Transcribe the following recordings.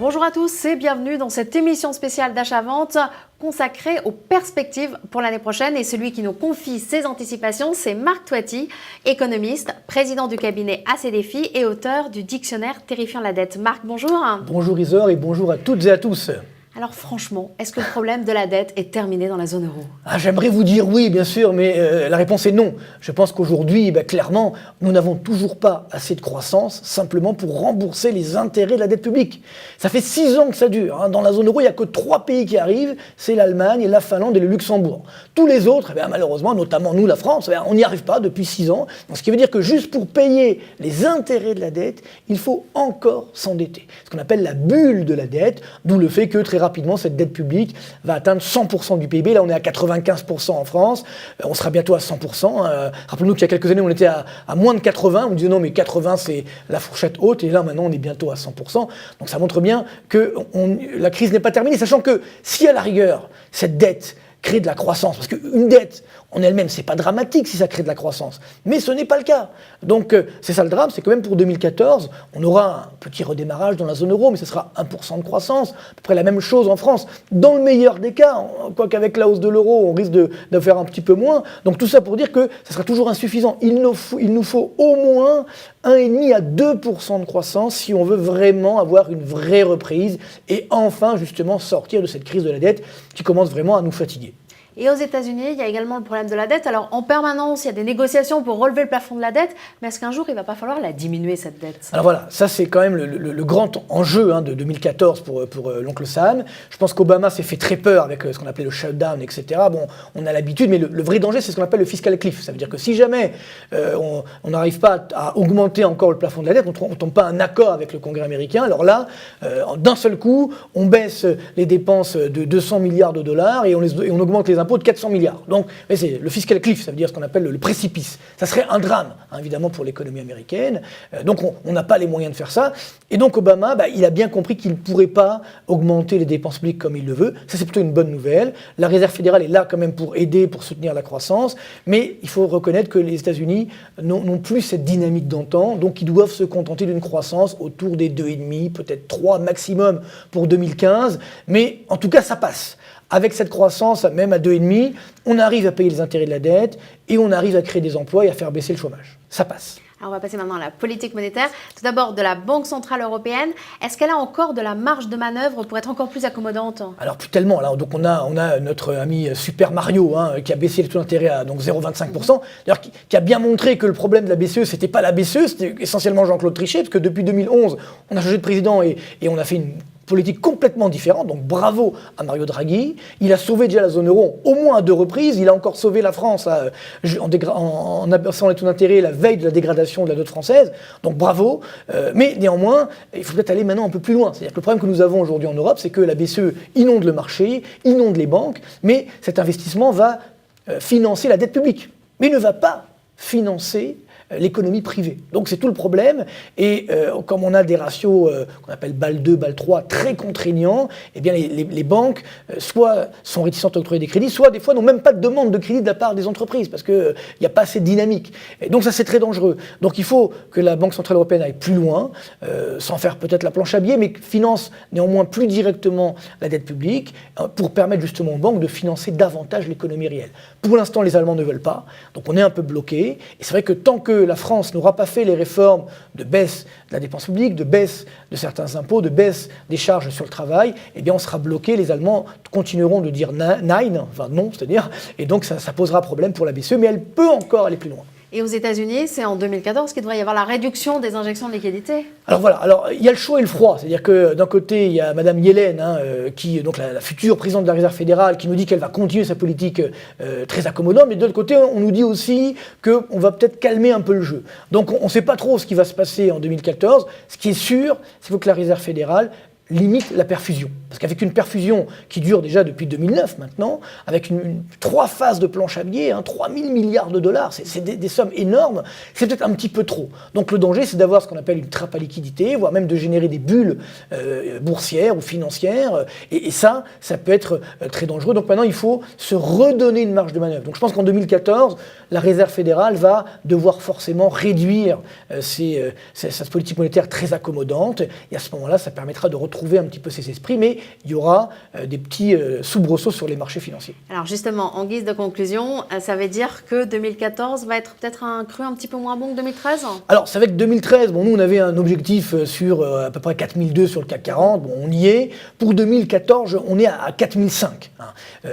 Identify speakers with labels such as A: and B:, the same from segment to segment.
A: Bonjour à tous et bienvenue dans cette émission spéciale d'achat-vente consacrée aux perspectives pour l'année prochaine. Et celui qui nous confie ses anticipations, c'est Marc Toiti, économiste, président du cabinet ACDFI et auteur du dictionnaire Terrifiant la dette. Marc, bonjour.
B: Bonjour Isor et bonjour à toutes et à tous.
A: Alors franchement, est-ce que le problème de la dette est terminé dans la zone euro ?
B: J'aimerais vous dire oui, bien sûr, mais la réponse est non. Je pense qu'aujourd'hui, clairement, nous n'avons toujours pas assez de croissance simplement pour rembourser les intérêts de la dette publique. Ça fait 6 ans que ça dure. Dans la zone euro, il n'y a que 3 pays qui arrivent, c'est l'Allemagne, la Finlande et le Luxembourg. Tous les autres, malheureusement, notamment nous, la France, on n'y arrive pas depuis 6 ans. Donc, ce qui veut dire que juste pour payer les intérêts de la dette, il faut encore s'endetter. Ce qu'on appelle la bulle de la dette, d'où le fait que très rapidement, cette dette publique va atteindre 100% du PIB. Là, on est à 95% en France. On sera bientôt à 100%. Rappelons-nous qu'il y a quelques années, on était à moins de 80. On disait non, mais 80, c'est la fourchette haute. Et là, maintenant, on est bientôt à 100%. Donc, ça montre bien que la crise n'est pas terminée. Sachant que si, à la rigueur, cette dette crée de la croissance, parce qu'une dette en elle-même, c'est pas dramatique si ça crée de la croissance, mais ce n'est pas le cas. Donc c'est ça le drame, c'est que même pour 2014, on aura un petit redémarrage dans la zone euro, mais ce sera 1% de croissance, à peu près la même chose en France, dans le meilleur des cas, quoiqu'avec la hausse de l'euro, on risque de faire un petit peu moins. Donc tout ça pour dire que ça sera toujours insuffisant. Il nous faut au moins 1,5 à 2% de croissance si on veut vraiment avoir une vraie reprise et enfin justement sortir de cette crise de la dette qui commence vraiment à nous fatiguer.
A: Et aux États-Unis, il y a également le problème de la dette. Alors, en permanence, il y a des négociations pour relever le plafond de la dette, mais est-ce qu'un jour, il ne va pas falloir la diminuer, cette dette ?
B: Alors voilà, ça c'est quand même le grand enjeu de 2014 pour l'oncle Sam. Je pense qu'Obama s'est fait très peur avec ce qu'on appelait le shutdown, etc. Bon, on a l'habitude, mais le vrai danger, c'est ce qu'on appelle le fiscal cliff. Ça veut dire que si jamais on n'arrive pas à augmenter encore le plafond de la dette, on ne tombe pas à un accord avec le Congrès américain, alors là, d'un seul coup, on baisse les dépenses de 200 milliards de dollars et on augmente les impôts de 400 milliards. Donc, c'est le fiscal cliff, ça veut dire ce qu'on appelle le précipice. Ça serait un drame, évidemment, pour l'économie américaine. Donc, on n'a pas les moyens de faire ça. Et donc, Obama, il a bien compris qu'il ne pourrait pas augmenter les dépenses publiques comme il le veut. Ça, c'est plutôt une bonne nouvelle. La Réserve fédérale est là quand même pour aider, pour soutenir la croissance. Mais il faut reconnaître que les États-Unis n'ont plus cette dynamique d'antan. Donc, ils doivent se contenter d'une croissance autour des 2,5, peut-être 3 maximum pour 2015. Mais en tout cas, ça passe. Avec cette croissance, même à 2,5, on arrive à payer les intérêts de la dette et on arrive à créer des emplois et à faire baisser le chômage. Ça passe.
A: Alors on va passer maintenant à la politique monétaire. Tout d'abord, de la Banque Centrale Européenne. Est-ce qu'elle a encore de la marge de manœuvre pour être encore plus accommodante ?
B: Alors plus tellement. Alors, donc on a notre ami Super Mario qui a baissé le taux d'intérêt à 0,25%. D'ailleurs, qui a bien montré que le problème de la BCE, c'était pas la BCE, c'était essentiellement Jean-Claude Trichet, parce que depuis 2011, on a changé de président et on a fait une politique complètement différente, donc bravo à Mario Draghi. Il a sauvé déjà la zone euro au moins à 2 reprises, il a encore sauvé la France en abaissant les taux d'intérêt la veille de la dégradation de la dot française, donc bravo. Mais néanmoins, il faut peut-être aller maintenant un peu plus loin. C'est-à-dire que le problème que nous avons aujourd'hui en Europe, c'est que la BCE inonde le marché, inonde les banques, mais cet investissement va financer la dette publique, mais ne va pas financer l'économie privée. Donc c'est tout le problème. Et comme on a des ratios qu'on appelle BAL 2, BAL 3 très contraignants, eh bien les banques soit sont réticentes à octroyer des crédits, soit des fois n'ont même pas de demande de crédit de la part des entreprises parce qu'il n'y a pas assez de dynamique. Et donc ça c'est très dangereux. Donc il faut que la Banque Centrale Européenne aille plus loin, sans faire peut-être la planche à billets, mais finance néanmoins plus directement la dette publique pour permettre justement aux banques de financer davantage l'économie réelle. Pour l'instant les Allemands ne veulent pas, donc on est un peu bloqué. Et c'est vrai que tant que la France n'aura pas fait les réformes de baisse de la dépense publique, de baisse de certains impôts, de baisse des charges sur le travail, eh bien on sera bloqué. Les Allemands continueront de dire nein, enfin non, c'est-à-dire, et donc ça posera problème pour la BCE, mais elle peut encore aller plus loin.
A: Et aux États-Unis, c'est en 2014 qu'il devrait y avoir la réduction des injections de liquidités.
B: Alors voilà, il y a le chaud et le froid, c'est-à-dire que d'un côté il y a Madame Yellen, qui donc la future présidente de la Réserve fédérale, qui nous dit qu'elle va continuer sa politique très accommodante, mais de l'autre côté on nous dit aussi qu'on va peut-être calmer un peu le jeu. Donc on ne sait pas trop ce qui va se passer en 2014. Ce qui est sûr, c'est qu'il faut que la Réserve fédérale limite la perfusion. Parce qu'avec une perfusion qui dure déjà depuis 2009 maintenant, avec 3 phases de planche à billets, 3 000 milliards de dollars, c'est des sommes énormes, c'est peut-être un petit peu trop. Donc le danger, c'est d'avoir ce qu'on appelle une trappe à liquidité, voire même de générer des bulles boursières ou financières, et ça peut être très dangereux. Donc maintenant, il faut se redonner une marge de manœuvre. Donc je pense qu'en 2014, la Réserve fédérale va devoir forcément réduire sa politique monétaire très accommodante, et à ce moment-là, ça permettra de retrouver un petit peu ses esprits, mais il y aura des petits soubresauts sur les marchés financiers.
A: Alors justement, en guise de conclusion, ça veut dire que 2014 va être peut-être un cru un petit peu moins bon que 2013 ?
B: Alors, c'est vrai que 2013, nous on avait un objectif sur à peu près 4002 sur le CAC 40, on y est. Pour 2014, on est à 4005.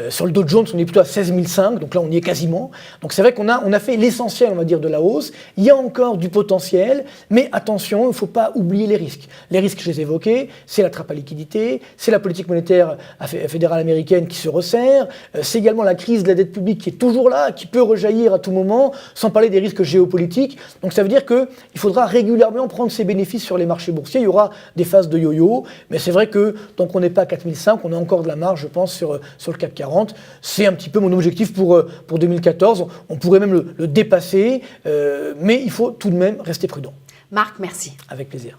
B: Sur le Dow Jones, on est plutôt à 16005, donc là on y est quasiment. Donc c'est vrai qu'on a fait l'essentiel, on va dire, de la hausse. Il y a encore du potentiel, mais attention, il ne faut pas oublier les risques. Les risques, je les ai évoqués, c'est la trappe à liquidité, c'est la politique monétaire fédérale américaine qui se resserre, c'est également la crise de la dette publique qui est toujours là, qui peut rejaillir à tout moment, sans parler des risques géopolitiques. Donc ça veut dire qu'il faudra régulièrement prendre ses bénéfices sur les marchés boursiers. Il y aura des phases de yo-yo, mais c'est vrai que tant qu'on n'est pas à 4005, on a encore de la marge, je pense, sur le CAC 40. C'est un petit peu mon objectif pour 2014. On pourrait même le dépasser, mais il faut tout de même rester prudent.
A: Marc, merci.
B: Avec plaisir.